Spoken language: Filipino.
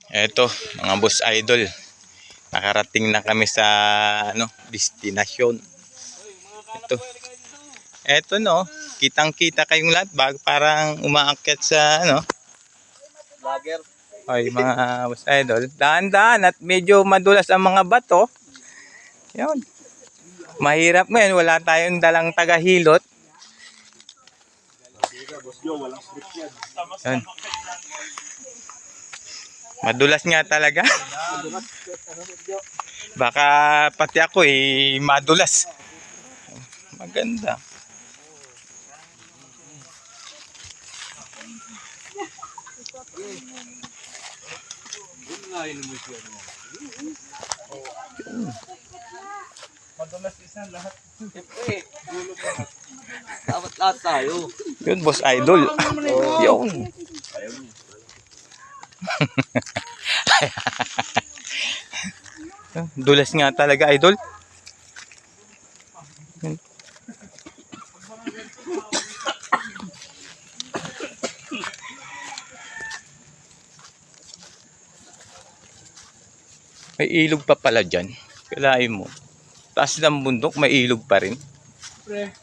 Eto, mga boss idol. Nakarating na kami sa destinasyon. Ito. Eto no, kitang-kita kayong lahat parang umaakyat sa Vlogger. Ay, mga boss idol. Daan-daan at medyo madulas ang mga bato. Yun. Mahirap ngayon, wala tayong dalang tagahilot. Yun. Madulas nga talaga. Baka pati ako madulas. Maganda. Madulas isa lahat. Siyempre, gulo pa. Dapat lahat tayo. Yun, boss idol. Yun. Dulas nga talaga, idol. May ilog pa pala dyan. Kalahin mo. Taas ng bundok, may ilog pa rin. Pre.